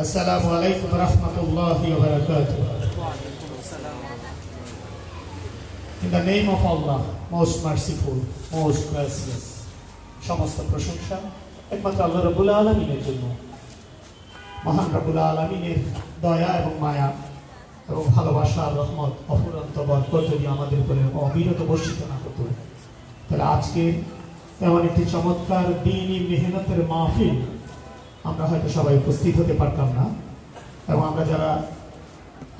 Assalamu alaikum warahmatullahi wabarakatuh. In the name of Allah, most merciful, most gracious. সমস্ত প্রশংসা একমাত্র আল্লাহ রাব্বুল আলামিনের জন্য। মহান রাব্বুল আলামিনের দয়া এবং মায়া এবং ভালোবাসা আর রহমত অফুরন্ত বরকত যদি আমাদের উপরে অবিরত বর্ষিত না হতো, তাহলে আজকে এমন একটি চমৎকার দ্বীনি মেহনতের মাহফিল আমরা হয়তো সবাই উপস্থিত হতে পারতাম না, এবং আমরা যারা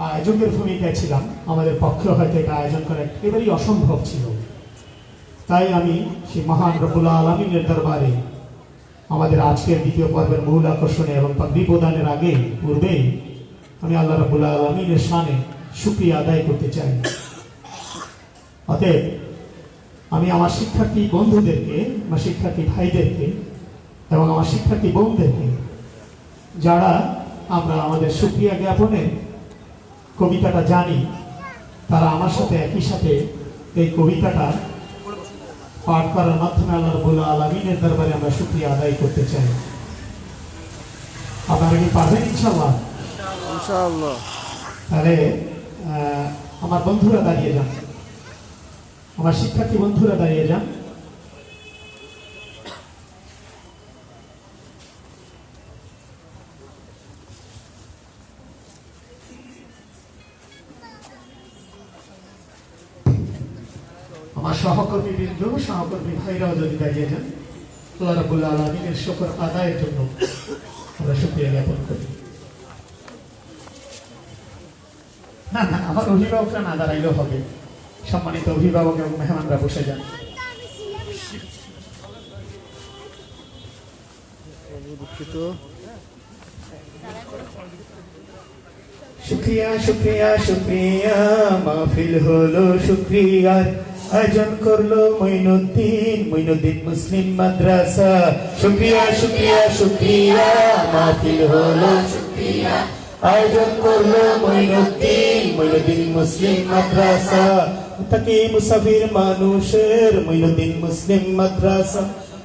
আয়োজকের ভূমিকায় ছিলাম আমাদের পক্ষে হয়তো এটা আয়োজন করা একেবারেই অসম্ভব ছিল। তাই আমি সেই মহান রব্বুল আলামিনের দরবারে আমাদের আজকের দ্বিতীয় পর্বের মূল আকর্ষণে এবং পাগড়ি প্রদানের আগে পূর্বে আমি আল্লাহ রাব্বুল আলামিনের শানে শুকরিয়া আদায় করতে চাই। অতএব আমি আমার শিক্ষার্থী বন্ধুদেরকে, আমার শিক্ষার্থী ভাইদেরকে এবং আমার শিক্ষার্থী বোনদেরকে, যারা আমরা আমাদের শুকরিয়া জ্ঞাপনে কবিতাটা জানি, তারা আমার সাথে একই সাথে এই কবিতাটা পাঠ করার মাধ্যমে আল্লাহ রাব্বুল আলামিনের দরবারে আমরা শুকরিয়া আদায় করতে চাই। আপনারা কি পারবেন ইনশাআল্লাহ? ইনশাআল্লাহ। তাহলে আমার বন্ধুরা দাঁড়িয়ে যান, আমার শিক্ষার্থী বন্ধুরা দাঁড়িয়ে যান। আমার সহকর্মীবৃন্দ, সহকর্মী ভাইরাও যদি দাঁড়িয়ে যান, আল্লাহ রাব্বুল আলামিনের শুকর আদায়ের জন্য আমরা শুকরিয়া জ্ঞাপন করি। না না, আমার অভিভাবকরা না দাঁড়াইলেও হবে, সম্মানিত অভিভাবক এবং মেহমানরা বসে যান। শুকরিয়া শুকরিয়া শুকরিয়া, মাহফিল হলো শুকরিয়ার, আয়োজন করলো মঈনুদ্দিন মুসলিম মাদ্রাসা। শুকরিয়া শুকরিয়া শুকরিয়া, মাহফিল হলো শুকরিয়া, আয়োজন করলো মঈনুদ্দিন মুসলিম মাদ্রাসা। তাকে মুসাফির মানুষের মঈনুদ্দিন মুসলিম মাদ্রাসা,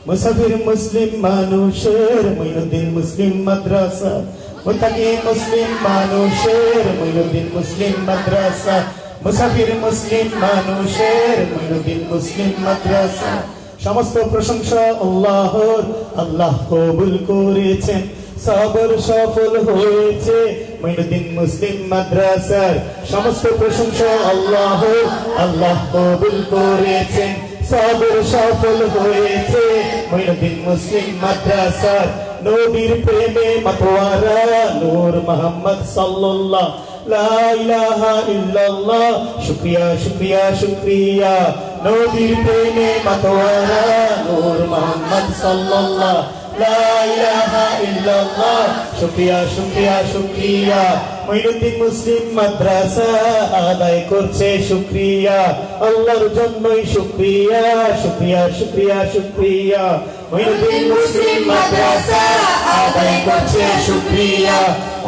মুসাফির মুসলিম মানুষের মঈনুদ্দিন মুসলিম মাদ্রাসা। তাকে মুসলিম মানুষের মঈনুদ্দিন মুসলিম মাদ্রাসা, মুসাফির মুসলিম মানুষের মঈনুদ্দিন মুসলিম মাদ্রাসা। সমস্ত প্রশংসা আল্লাহর, আল্লাহ কবুল করেছেন, সবর সফল হয়েছে মঈনুদ্দিন মুসলিম মাদ্রাসার। সমস্ত প্রশংসা আল্লাহর, আল্লাহ কবুল করেছেন, সবর সফল হয়েছে মঈনুদ্দিন মুসলিম মাদ্রাসার। নবীর প্রেমে মাতোয়ারা নূর মুহাম্মদ সাল্লাল্লাহ, লা ইলাহা ইল্লাল্লাহ। শুকরিয়া শুকরিয়া শুকরিয়া, নবীর প্রেমে মাতোয়ারা নূর মুহাম্মদ সাল্লাল্লাহ, লা ইলাহা ইল্লাল্লাহ। শুকরিয়া শুকরিয়া শুকরিয়া, মঈনুদ্দিন মুসলিম মাদ্রাসা আদায় করছে শুকরিয়া, আল্লাহর জন্যই শুকরিয়া। শুকরিয়া শুকরিয়া শুকরিয়া, মঈনুদ্দিন মুসলিম মাদ্রাসা আদায় করছে শুকরিয়া,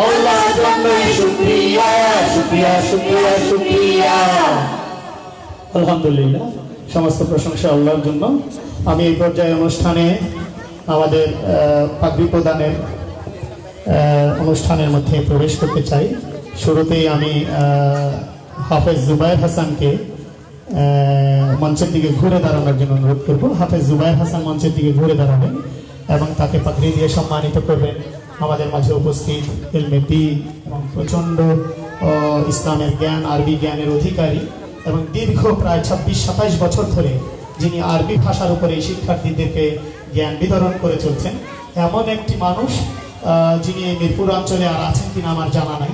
আল্লাহর জন্যই শুকরিয়া। শুকরিয়া শুকরিয়া শুকরিয়া। আলহামদুলিল্লাহ, সমস্ত প্রশংসা আল্লাহর জন্য। আমি এই পর্যায়ে অনুষ্ঠানে আমাদের পাগড়ি প্রদানের অনুষ্ঠানের মধ্যে প্রবেশ করতে চাই। শুরুতেই আমি হাফেজ জুবায়ের হাসানকে মঞ্চের দিকে ঘুরে দাঁড়ানোর জন্য অনুরোধ করব। হাফেজ জুবায়ের হাসান মঞ্চের দিকে ঘুরে দাঁড়াবেন এবং তাকে পাগড়ি দিয়ে সম্মানিত করবেন। আমাদের মাঝে উপস্থিত ইলমে দ্বীন এবং প্রচণ্ড ইসলামের জ্ঞান, আরবি জ্ঞানের অধিকারী এবং দীর্ঘ প্রায় 26-27 বছর ধরে যিনি আরবি ভাষার উপরে শিক্ষার্থীদেরকে জ্ঞান বিতরণ করে চলছেন, এমন একটি মানুষ যিনি এই মিরপুর অঞ্চলে আর আছেন কিনা আমার জানা নাই,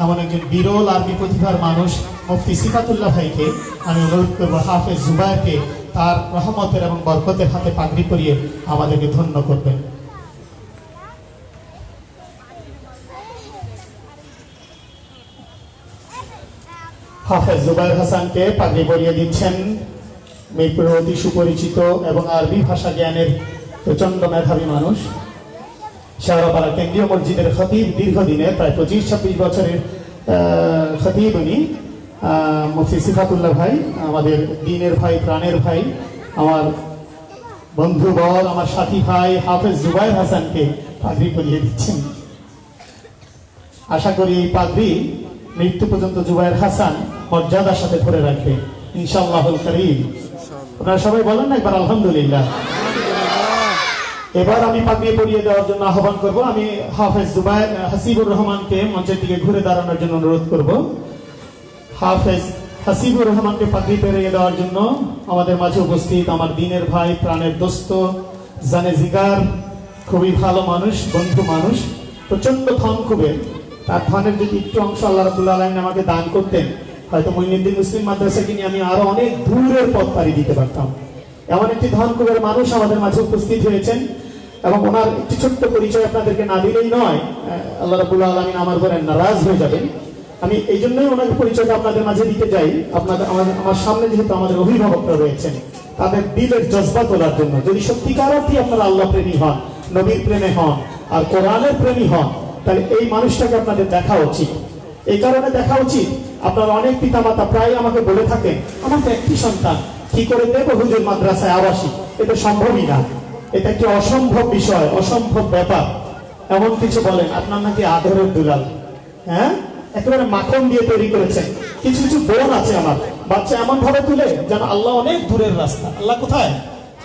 এমন একজন বিরল আরবি প্রতিভার মানুষ মুফতি সিফাতুল্লাহ ভাইকে আমি অনুরোধ করবো হাফেজ জুবায়েরকে তার রহমতের এবং বরকতের হাতে পাগড়ি পরিয়ে আমাদেরকে ধন্য করবেন। হাফেজ জুবায়ের হাসানকে পাগড়ি পরিয়ে দিচ্ছেন মিরপুরের অতি সুপরিচিত এবং আরবি ভাষা জ্ঞানের প্রচন্ড মেধাবী মানুষ, শেওড়াপাড়া কেন্দ্রীয় মসজিদের খতিব, দীর্ঘদিনের প্রায় 25-26 বছরের খতিব উনি, মুফতি সিফাতুল্লাহ ভাই, আমাদের দ্বীনের ভাই, প্রাণের ভাই, আমার বন্ধু বল, আমার সাথী ভাই হাফেজ জুবায়ের হাসানকে পাগড়ি পরিয়ে দিচ্ছেন। আশা করি এই পাগড়ি মৃত্যু পর্যন্ত জুবায়ের হাসান মর্যাদার সাথে ধরে রাখবে ইনশাআল্লাহুল কারীম। আপনারা সবাই বলেন না একবার আলহামদুলিল্লাহ। এবার আমি পাগড়ি পরিয়ে দেওয়ার জন্য আহ্বান করব। আমি হাফেজ জুবায়ের হাসিবুর রহমানকে মঞ্চের দিকে ঘুরে দাঁড়ানোর জন্য অনুরোধ করব। হাফেজ হাসিবুর রহমানকে পাগড়ি পরিয়ে দেওয়ার জন্য আমাদের মাঝে উপস্থিত আমার দিনের ভাই, প্রাণের দোস্ত, জানে জিগার, খুবই ভালো মানুষ, বন্ধু মানুষ, প্রচন্ড ধন কুবের। তার ধনের যদি একটু অংশ আল্লাহ রাব্বুল আলামিন আমাকে দান করতেন, হয়তো মঈনুদ্দিন মুসলিম মাদ্রাসাকে নিয়ে আমি আরো অনেক দূরের পথ পাড়ি দিতে পারতাম। এমন একটি ধন কুবের মানুষ আমাদের মাঝে উপস্থিত হয়েছেন এবং ওনার একটি ছোট্ট পরিচয় আপনাদেরকে না দিলেই নয়, আল্লাহ রাব্বুল আলামিন আমার উপরে নারাজ হয়ে যাবেন। আমি এই জন্যই ওনার পরিচয়টা আপনাদের মাঝে দিতে চাই। আপনাদের আমার সামনে যেহেতু আমাদের অভিভাবকরা রয়েছেন, তাদের দিলের জজবা তোলার জন্য। যদি সত্যিকার অর্থে আপনারা আল্লাহ প্রেমী হন, নবীর প্রেমে হন আর কোরআনের প্রেমী হন, তাহলে এই মানুষটাকে আপনাদের দেখা উচিত। এই কারণে দেখা উচিত, আপনারা অনেক পিতামাতা প্রায় আমাকে বলে থাকেন, আমার তো একটি সন্তান, কি করে দেব হুজুর মাদ্রাসায় আবাসিক? এটা সম্ভবই না, এটা একটি অসম্ভব বিষয়, অসম্ভব ব্যাপার। এমন কিছু বলেন, আপনার নাকি আদরের দুলাল, হ্যাঁ, একেবারে মাখন দিয়ে তৈরি করেছেন। কিছু কিছু বোন আছে আমার, বাচ্চা এমন ভাবে তুলে যেন আল্লাহ অনেক দূরের রাস্তা। আল্লাহ কোথায়?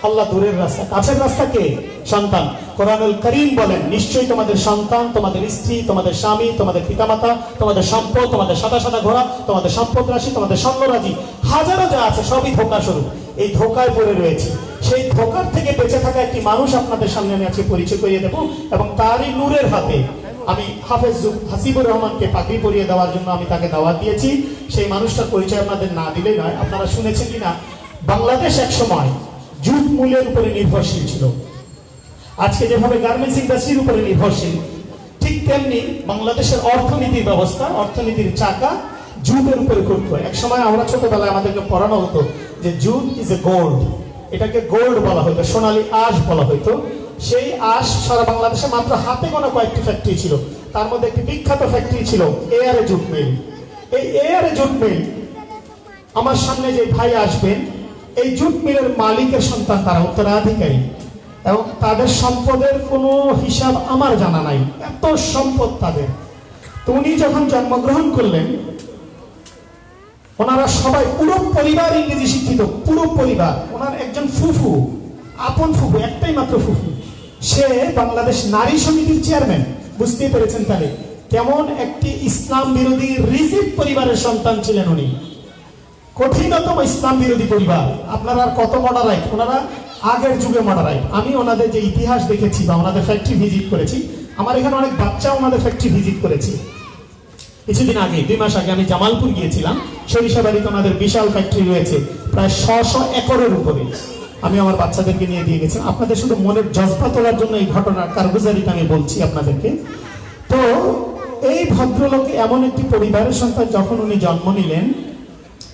আল্লাহ দূরের রাস্তা। কাছের রাস্তা কে? সন্তান। কোরআনুল কারীম বলেন, নিশ্চয়ই তোমাদের সন্তান, তোমাদের স্ত্রী, তোমাদের স্বামী, তোমাদের পিতামাতা, তোমাদের সম্পদ, তোমাদের সাদা সাদা ঘোড়া, তোমাদের সম্পদ রাশি, তোমাদের স্বর্ণরাজি, হাজারো যা আছে সবই ধোঁকা স্বরূপ। এই ধোঁকায় পড়ে রয়েছে। সেই ধোঁকার থেকে বেঁচে থাকা একটি মানুষ আপনাদের সামনে আমি আজকে পরিচয় করিয়ে দেব এবং তারই নূরের হাতে আমি হাফেজ হাসিবুর রহমানকে পাগড়ি পরিয়ে দেওয়ার জন্য আমি তাকে দাওয়াত দিয়েছি। সেই মানুষটার পরিচয় আপনাদের না দিলেই নয়। আপনারা শুনেছেন কিনা, বাংলাদেশ এক সময় জুট মূল্যের উপরে নির্ভরশীল ছিল। আজকে যেভাবে গার্মেন্টস ইন্ডাস্ট্রির উপরে নির্ভরশীল, ঠিক তেমনি বাংলাদেশের অর্থনীতির ব্যবস্থা, অর্থনীতির চাকা জুটের উপরে করতো। এক সময় আমরা ছোটবেলায় আমাদেরকে পড়ানো হতো যে জুট ইজ এ গোল্ড, এটাকে গোল্ড বলা হতো, সোনালী আঁশ বলা হতো। সেই আঁশ সারা বাংলাদেশে মাত্র হাতে গোনা কয়েকটি ফ্যাক্টরি ছিল। তার মধ্যে একটি বিখ্যাত ফ্যাক্টরি ছিল এআরএ জুট মিল। এই এআরএ জুট মিল, আমার সামনে যে ভাই আসবেন, এই জুট মিলের মালিকের সন্তান, তারা উত্তরাধিকারী, এবং তাদের সম্পদের কোনো হিসাব আমার জানা নাই, এত সম্পদ তাদের। তো উনি যখন জন্মগ্রহণ করলেন, ওনারা সবাই, পুরো পরিবার ইংরেজি শিক্ষিত, পুরো পরিবার। ওনার একজন ফুফু, আপন ফুফু, একটাই মাত্র ফুফু, সে বাংলাদেশ নারী সমিতির চেয়ারম্যান। বুঝতেই পেরেছেন তাহলে কেমন একটি ইসলাম বিরোধী রিজিড পরিবারের সন্তান ছিলেন উনি। কঠিনতম ইসলাম বিরোধী পরিবার। আপনারা আর কত মডারাইট, ওনারা আগের যুগে মডারাইট। আমি ওনাদের যে ইতিহাস দেখেছি বা ওনাদের ফ্যাক্টরি ভিজিট করেছি, আমার এখানে অনেক বাচ্চা ওনাদের ফ্যাক্টরি ভিজিট করেছি। কিছুদিন আগে, 2 মাস আগে আমি জামালপুর গিয়েছিলাম। সরিষাবাড়িতে ওনাদের বিশাল ফ্যাক্টরি রয়েছে, প্রায় 100 একরের উপরে। আমি আমার বাচ্চাদেরকে নিয়ে দিয়ে গেছি। আপনাদের শুধু মনের জজবা তোলার জন্য এই ঘটনার কারগুজারিটা আমি বলছি আপনাদেরকে। তো এই ভদ্রলোক এমন একটি পরিবারের সন্তান, যখন উনি জন্ম নিলেন,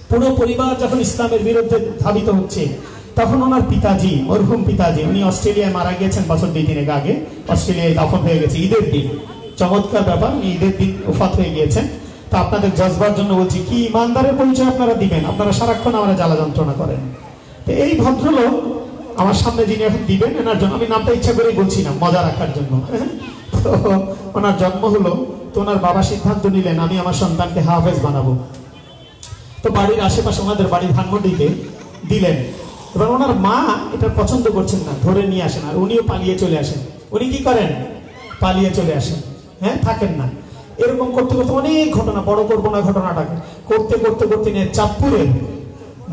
পুরো পরিবার যখন ইসলামের বিরুদ্ধে ধাবিত হচ্ছে, তখন ওনার পিতাজি, মরহুম পিতাজি, উনি অস্ট্রেলিয়ায় মারা গিয়েছেন বছর 2-3 আগে। অস্ট্রেলিয়ায় দাফন হয়ে গেছে ঈদের দিন। চমৎকার ব্যাপার, উনি ঈদের দিন ওফাত হয়ে গিয়েছেন। তা আপনাদের জজবার জন্য বলছি, কি ইমানদারের পরিচয় আপনারা দিবেন? আপনারা সারাক্ষণ আমরা জ্বালা যন্ত্রণা করেন। তো এই ভদ্রলোক আমার সামনে যিনি এখন দিবেন, এনার জন্য আমি নামটা ইচ্ছা করেই বলছি না, মজা রাখার জন্য। তো ওনার জন্ম হলো, তো ওনার বাবা সিদ্ধান্ত নিলেন আমি আমার সন্তানকে হাফেজ বানাবো। তো বাড়ির আশেপাশে, ওনাদের বাড়ির ধানমন্ডিতে দিলেন। এবার ওনার মা এটা পছন্দ করছেন না, ধরে নিয়ে আসেন, আর উনিও পালিয়ে চলে আসেন। উনি কি করেন? পালিয়ে চলে আসেন, হ্যাঁ, থাকেন না। এরকম করতে করতে অনেক ঘটনা, বড় করবো না ঘটনাটাকে, করতে করতে করতে নিয়ে চাঁদপুরের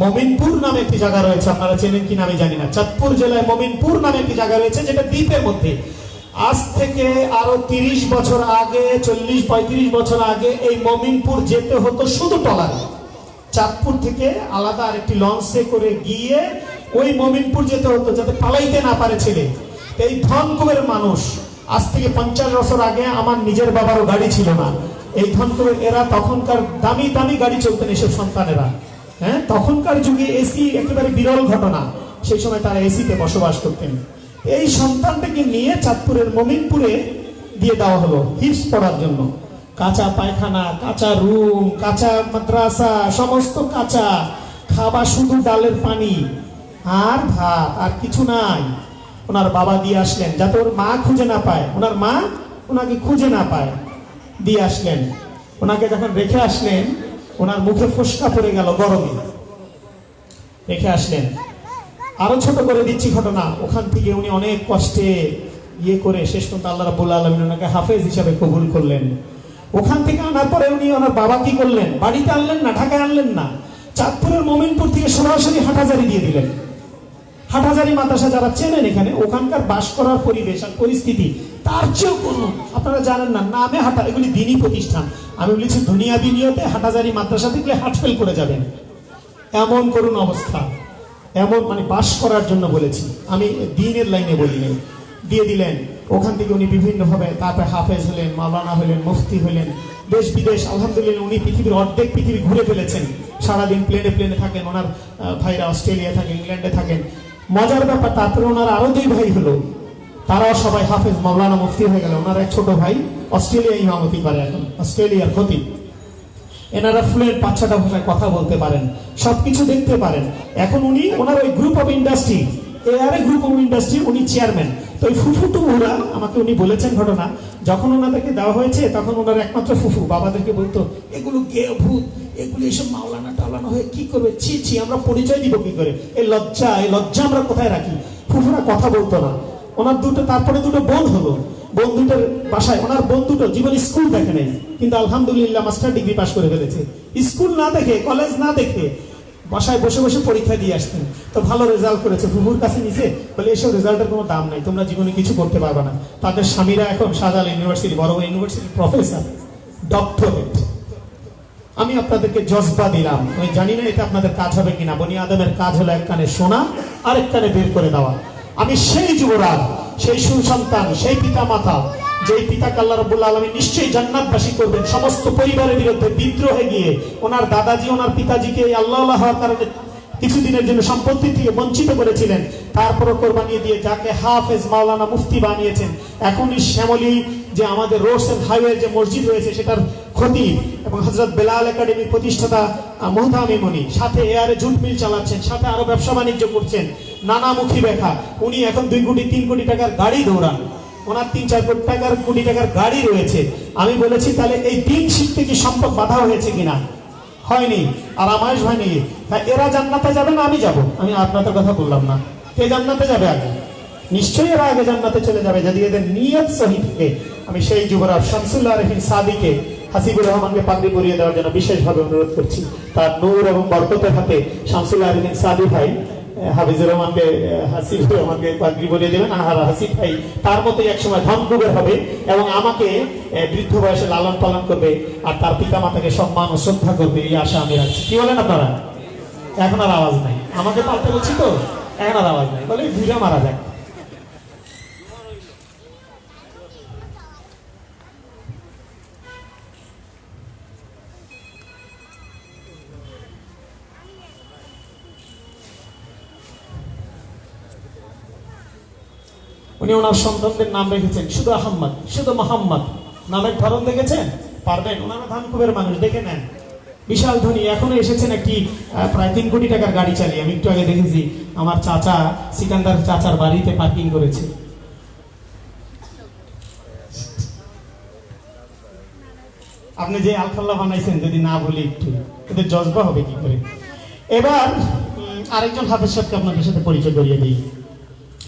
মমিনপুর নামে একটি জায়গা রয়েছে, আপনারা চেনেন কিনা আমি জানি না। চাঁদপুর জেলায় মমিনপুর নামে একটি জায়গা রয়েছে, যেটা দ্বীপের মধ্যে। আজ থেকে আরো 30 বছর আগে, 40-35 বছর আগে এই মমিনপুর যেতে হতো শুধু ট্রলারে। চাঁদপুর থেকে আলাদা আরেকটি লঞ্চে করে গিয়ে ওই মমিনপুর যেতে হতো, যাতে পালাইতে না পারে ছেলে। এই ধনকুবের মানুষ, আজ থেকে 50 বছর আগে আমার নিজের বাবারও গাড়ি ছিল না। এই ধনকুবের এরা তখনকার দামি দামি গাড়ি চলতেন এসব সন্তানেরা। হ্যাঁ, তখনকার যুগে এসি একেবারে বিরল ঘটনা। সেই সময় তারা এসিতে বসবাস করতেন। এই সন্তানটাকে নিয়ে চাঁদপুরের মমিনপুরে দিয়ে দেওয়া হলো হিফজ পড়ার জন্য। কাঁচা পায়খানা, কাঁচা রুম, কাঁচা মাদ্রাসা, সমস্ত কাঁচা, খাবার শুধু ডালের পানি আর ভাত, আর কিছু নাই। ওনার বাবা দিয়ে আসলেন যাতে ওর মা খুঁজে না পায়, ওনার মা ওনাকে খুঁজে না পায়। দিয়ে আসলেন। ওনাকে যখন রেখে আসলেন, ওনার মুখে ফোসকা পড়ে গেল গরমে। রেখে আসলেন, আরো ছোট করে দিচ্ছি ঘটনা। ওখান থেকে উনি অনেক কষ্টে করে শেষ পর্যন্ত আল্লাহ রাব্বুল আলামিন ওনাকে হাফেজ হিসাবে কবুল করলেন। ওখান থেকে আনার পরে উনি ওনার বাবা কি করলেন, বাড়িতে আনলেন না, ঢাকায় আনলেন না, চাঁদপুরের মোমিনপুর থেকে সরাসরি হাটহাজারী দিয়ে দিলেন। হাটহাজারী মাদ্রাসা যারা চেনেন এখানে, ওখানকার বাস করার পরিবেশ আর পরিস্থিতি তার চেয়েও করুন। আপনারা জানেন না, নামে হাটা, এগুলি দিনই প্রতিষ্ঠান। আমি বলেছি দুনিয়াবি নিয়তে হাটহাজারী মাদ্রাসা থেকে হাট ফেল করে যাবেন, এমন করুন অবস্থা। এমন মানে বাস করার জন্য বলেছি, আমি দিনের লাইনে বলি নাই। দিয়ে দিলেন। ওখান থেকে উনি বিভিন্নভাবে তারপরে হাফেজ হলেন, মাওলানা হলেন, মুফতি হলেন, দেশ বিদেশ আলহামদুলিল্লাহ উনি পৃথিবীর অর্ধেক পৃথিবী ঘুরে ফেলেছেন। সারাদিন প্লেনে থাকেন, ওনার ভাইরা অস্ট্রেলিয়া থাকেন, ইংল্যান্ডে থাকেন। মজার ব্যাপার, তারপরে ওনার আরো 2 ভাই হলো, তারাও সবাই হাফেজ, মাওলানা, মুফতি হয়ে গেল। ওনার এক ছোট ভাই অস্ট্রেলিয়া ইমামতি করে, এখন অস্ট্রেলিয়ার খতিব। এনারা ফ্লুয়েন্ট 5-6টা ভাষায় কথা বলতে পারেন, সবকিছু দেখতে পারেন। এখন উনি ওনার ওই group of industry, ARA group of industry, উনি চেয়ারম্যান। তো ওই ফুফুটু ওরা আমাকে উনি বলেছেন ঘটনা, যখন ওনাদেরকে দেওয়া হয়েছে তখন ওনার একমাত্র ফুফু বাবাদেরকে বলতো, এগুলো গে ভূত, এগুলো এসব মাওলানা টাওলানা হয়ে কি করবে, ছি আমরা পরিচয় দিব কি করে, এই লজ্জা আমরা কোথায় রাখি। ফুফুরা কথা বলতো না। ওনার তারপরে 2 বোন হলো। বোন 2টার বাসায়, ওনার বোন 2 জীবনে স্কুল দেখে নাই, কিন্তু আলহামদুলিল্লাহ মাস্টার ডিগ্রি পাস করে ফেলেছে। স্কুল না দেখে, কলেজ না দেখে বাসায় বসে বসে পরীক্ষা দিয়ে আসতেন। তো ভালো রেজাল্ট করেছে, ফুফুর কাছে নিছে, বলে এসব রেজাল্টের কোনো দাম নাই, তোমরা জীবনে কিছু করতে পারবে না। তাদের স্বামীরা এখন শাহজালাল ইউনিভার্সিটি, বড় ইউনিভার্সিটির প্রফেসর, ডক্টরেট। আমি আপনাদেরকে জজবা দিলাম, আমি জানি না এটা আপনাদের কাজ হবে কিনা। বনি আদমের কাজ হলো এক কানে শোনা, আরেক কানে বের করে দেওয়া। আমি সেই যুবরাজ, সেই সুসন্তান, সেই পিতা মাতা, যেই পিতাকে আল্লাহ রাব্বুল আলামিন নিশ্চয়ই জান্নাতবাসী করবেন। সমস্ত পরিবারের বিরুদ্ধে বিদ্রোহে গিয়ে ওনার দাদাজি, ওনার পিতাজিকে আল্লাহ হওয়ার কারণে কিছুদিনের জন্য সম্পত্তি থেকে বঞ্চিত করেছিলেন, তারপরও কোরবানি দিয়ে যাকে হাফেজ, মাওলানা, মুফতি বানিয়েছেন। এখনই শ্যামলী যে আমাদের রোডস এন্ড হাইওয়ে যে মসজিদ রয়েছে সেটার খতিব, এবং হযরত বেলাল একাডেমির প্রতিষ্ঠাতা মুহতামিম, উনি সাথে এআরএ জুট মিল চালাচ্ছেন, সাথে আরো ব্যবসা বাণিজ্য করছেন, নানামুখী ব্যাখ্যা। উনি এখন 2 কোটি 3 কোটি টাকার গাড়ি দৌড়ান, ওনার 3-4 কোটি টাকার গাড়ি রয়েছে। আমি বলেছি তাহলে এই দিন শিখতে কি সম্পদ বাধা হয়েছে কিনা? হয়নি। আর আমায় হয়নি। এরা জান্নাতে যাবে না আমি যাব? আমি আপনাদের কথা বললাম না। কে জান্নাতে যাবে আগে? নিশ্চয়ই এরা আগে জান্নাতে চলে যাবে যদি এদের নিয়ত সহি থাকে। আমি সেই যুবরাজ শামসুল্লাহ আরিফিন সাদিকে, হাসিবুর রহমানকে পাগড়ি পরিয়ে দেওয়ার জন্য বিশেষভাবে অনুরোধ করছি। তার নূর এবং বরকতের হাতে শামসুল্লাহ আরিফিন সাদি ভাই হাফিজুর রহমানকে, হাসিবুর রহমানকে পাগড়ি পরিয়ে দেবেন। আর হাসিব ভাই তার মতোই একসময় ধনকুবের হবে এবং আমাকে বৃদ্ধ বয়সে লালন পালন করবে, আর তার পিতা মাতাকে সম্মান ও শ্রদ্ধা করবে, এই আশা আমি রাখছি। কি বলেন আপনারা? এখন আর আওয়াজ নাই, আমাকে পাল্টে বলছি তো, এখন আর আওয়াজ নাই, বলে ভিড়ে মারা যাক। উনি ওনার সন্তানদের নাম রেখেছেন শুধু আহম্মদ, শুধু মোহাম্মদ। নামের ধরন দেখেছেন? পারবেন? ওনারা ধানকুবের মানুষ, দেখে নেন, বিশাল ধনী। এখনো এসেছেন একটি প্রায় 3 কোটি টাকার গাড়ি চালিয়ে। আমি একটু আগে দেখেছি আমার চাচা, সিকান্দার চাচার বাড়িতে পার্কিং করেছে। আপনি যে আলখাল্লা বানাইছেন যদি না বলি একটু, এদের জজবা হবে কি করে? এবার আরেকজন হাফেজ সাহেবকে আপনাদের সাথে পরিচয় করিয়ে দিই।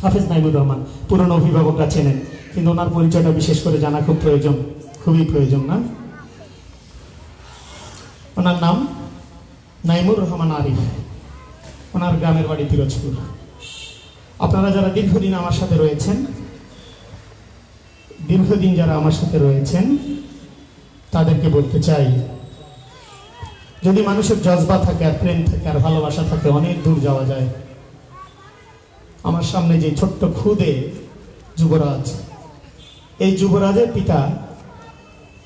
হাফেজ নাইমুর রহমান, পুরনো অভিভাবকরা চেনেন, কিন্তু ওনার পরিচয়টা বিশেষ করে জানা খুব প্রয়োজন, খুবই প্রয়োজন না? ওনার নাম নাইমুর রহমান আরিফ, ওনার গ্রামের বাড়ি পিরোজপুর। আপনারা যারা দীর্ঘদিন আমার সাথে রয়েছেন, তাদেরকে বলতে চাই, যদি মানুষের জজবা থাকে আর প্রেম থাকে আর ভালোবাসা থাকে, অনেক দূর যাওয়া যায়। আমার সামনে যে ছোট্ট খুদে যুবরাজ, এই যুবরাজের পিতা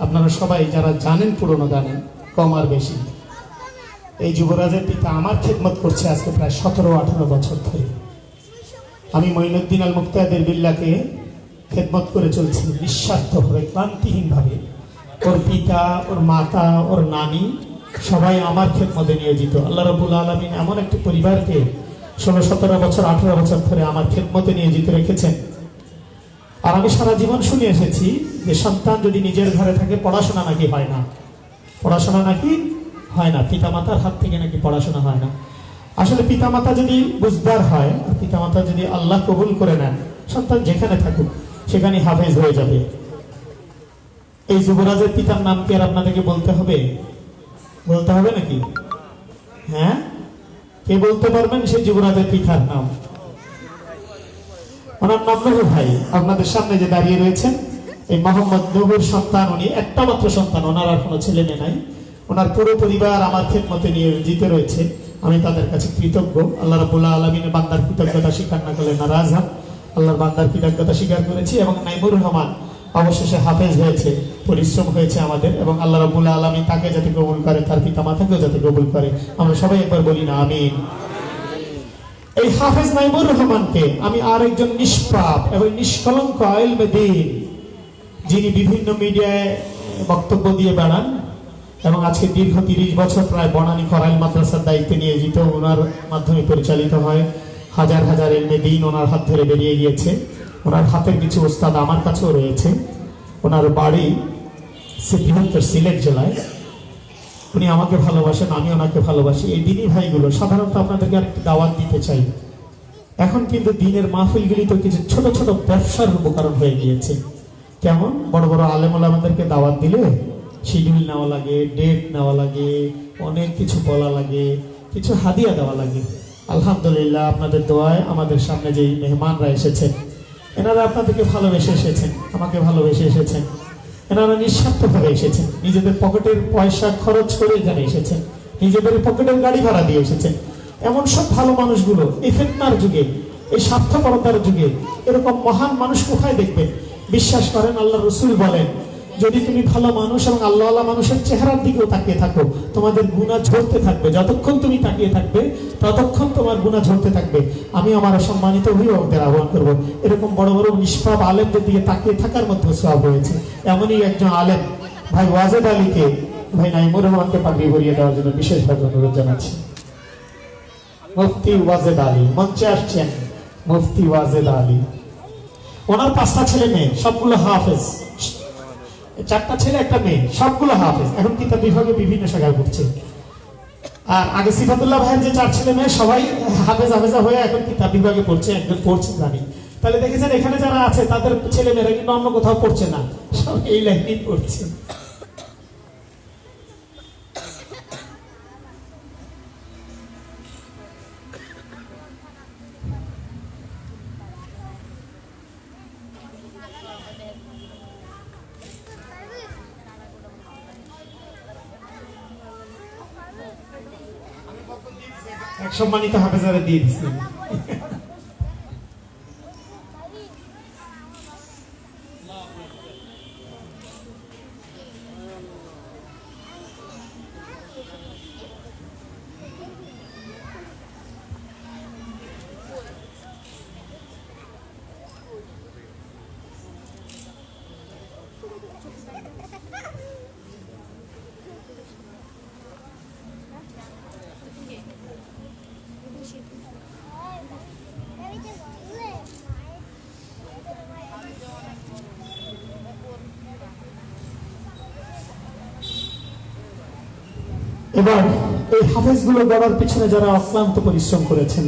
আপনারা সবাই যারা জানেন, পুরনো জানেন, কম আর বেশি, এই যুবরাজের পিতা আমার খেদমত করছে আজকে প্রায় 17-18 বছর ধরে। আমি মঈনুদ্দিন আল মুক্তাদির বিল্লাহকে খেদমত করে চলছি নিঃস্বার্থভাবে, ক্লান্তিহীনভাবে। ওর পিতা, ওর মাতা, ওর নানি সবাই আমার খেদমতে নিয়োজিত। আল্লাহ রাব্বুল আলামিন এমন একটি পরিবারকে 16-17 বছর 18 বছর ধরে আমার খেদমতে নিয়োজিত রেখেছেন। আর আমি সারা জীবন শুনে এসেছি যে সন্তান যদি নিজের ঘরে থাকে পড়াশোনা নাকি হয় না, পড়াশোনা নাকি হয় না, পিতামাতার হাত থেকে নাকি পড়াশোনা হয় না। আসলে পিতামাতা যদি বুঝদার হয়, আর পিতামাতা যদি আল্লাহ কবুল করে নেন, সন্তান যেখানে থাকুক সেখানে হাফেজ হয়ে যাবে। এই যুবরাজের পিতার নাম কি আর আপনাদেরকে বলতে হবে? বলতে হবে নাকি? হ্যাঁ, কে বলতে পারবেন সেই যুবরাজের পিতার নাম? ওনার নাম নবু ভাই। আপনাদের সামনে যে দাঁড়িয়ে রয়েছেন এই মোহাম্মদ নবুর সন্তান, উনি একটা মাত্র সন্তান, ওনার আর কোনো ছেলে মেয়ে নাই। ওনার পুরো পরিবার আমার খেদমতে নিয়োজিত রয়েছে। আমি তাদের কাছে কৃতজ্ঞ। আল্লাহ রাব্বুল আলামিনের বান্দার কৃতজ্ঞতা স্বীকার না করলে নারাজ হন। আল্লাহর বান্দার কৃতজ্ঞতা স্বীকার করেছি এবং নাইমুর রহমান অবশেষে হাফেজ হয়েছে, পরিশ্রম হয়েছে আমাদের, এবং আল্লাহ রাব্বুল আলামিন তাকে যাতে কবুল করে, তার পিতা মাতাকেও যাতে কবুল করে। আমরা সবাই একবার বলি না আমিন। এই হাফেজ নাইমুর রহমানকে আমি আর একজন নিষ্পাপ এবং নিষ্কলঙ্ক ইলমে দ্বীন, যিনি বিভিন্ন মিডিয়ায় বক্তব্য দিয়ে বেড়ান এবং আজকে দীর্ঘ 30 বছর প্রায় বনানী করাইল মাদ্রাসার দায়িত্বে নিয়োজিত, ওনার মাধ্যমে পরিচালিত হয় হাজার হাজার ইলমে দ্বীন ওনার হাত ধরে বেরিয়ে গিয়েছে। ওনার হাতের কিছু ওস্তাদ আমার কাছেও রয়েছে। ওনার বাড়ি বৃহত্তর সিলেট জেলায়। উনি আমাকে ভালোবাসেন, আমি ওনাকে ভালোবাসি। এই দিনী ভাইগুলো সাধারণত আপনাদেরকে আরেকটি দাওয়াত দিতে চাই। এখন কিন্তু দিনের মাহফিলগুলি তো কিছু ছোট ছোট ব্যবসার উপকরণ হয়ে গিয়েছে। কেমন? বড় বড় আলেম ওলামাদেরকে দাওয়াত দিলে শিডিউল নেওয়া লাগে, ডেট নেওয়া লাগে, অনেক কিছু বলা লাগে, কিছু হাদিয়া দেওয়া লাগে। আলহামদুলিল্লাহ আপনাদের দোয়ায় আমাদের সামনে যেই মেহমানরা এসেছেন, এনারা আপনাদেরকে ভালোবেসে এসেছেন, আমাকে ভালোবেসে এসেছেন। এনারা নিঃস্বার্থভাবে এসেছেন, নিজেদের পকেটের পয়সা খরচ করে এখানে এসেছেন, নিজেদের পকেটের গাড়ি ভাড়া দিয়ে এসেছেন। এমন সব ভালো মানুষগুলো এই ফিতনার যুগে, এই স্বার্থপরতার যুগে এরকম মহান মানুষ কোথায় দেখবেন? বিশ্বাস করেন, আল্লাহ রসুল বলেন, যদি তুমি ভালো মানুষ এবং আল্লাহওয়ালা মানুষের চেহারার দিকেও তাকিয়ে থাকো, তোমাদের গুনাহ ঝরতে থাকবে। যতক্ষণ তুমি তাকিয়ে থাকবে ততক্ষণ তোমার গুনাহ ঝরতে থাকবে। আমি আমার সম্মানিত অভিভাবকদের আহ্বান করবো, এরকম বড় বড় নিষ্পাপ আলেমদের দিকে তাকিয়ে থাকার মধ্যে সওয়াব হয়েছে। এমনই একজন আলেম ভাই ওয়াজেদ আলীকে, ভাই নাইমুর রহমানকে পাগড়ি ভরিয়ে দেওয়ার জন্য বিশেষভাবে অনুরোধ জানাচ্ছি। মুফতি ওয়াজেদ আলী মঞ্চে আসছেন। মুফতি ওয়াজেদ আলী, ওনার 5টা ছেলে মেয়ে, সবগুলো হাফেজ। 4টা ছেলে 1টা মেয়ে, সবগুলো হাফেজ। এখন কিতাব বিভাগে বিভিন্ন শাখায় পড়ছে। আর আগে সিফাতুল্লাহ ভাইয়ের যে 4 ছেলে মেয়ে সবাই হাফেজ হাফেজা হয়ে এখন কিতাব বিভাগে পড়ছে, একজন পড়ছে জানি। তাহলে দেখেছেন এখানে যারা আছে তাদের ছেলে মেয়েরা কিন্তু অন্য কোথাও পড়ছে না, সব এই লাইনেই পড়ছে। এক সম্মানিত হাফেজারে দিয়ে দিচ্ছি। এবার এই হাফেজগুলো গড়ার পিছনে যারা অক্লান্ত পরিশ্রম করেছেন,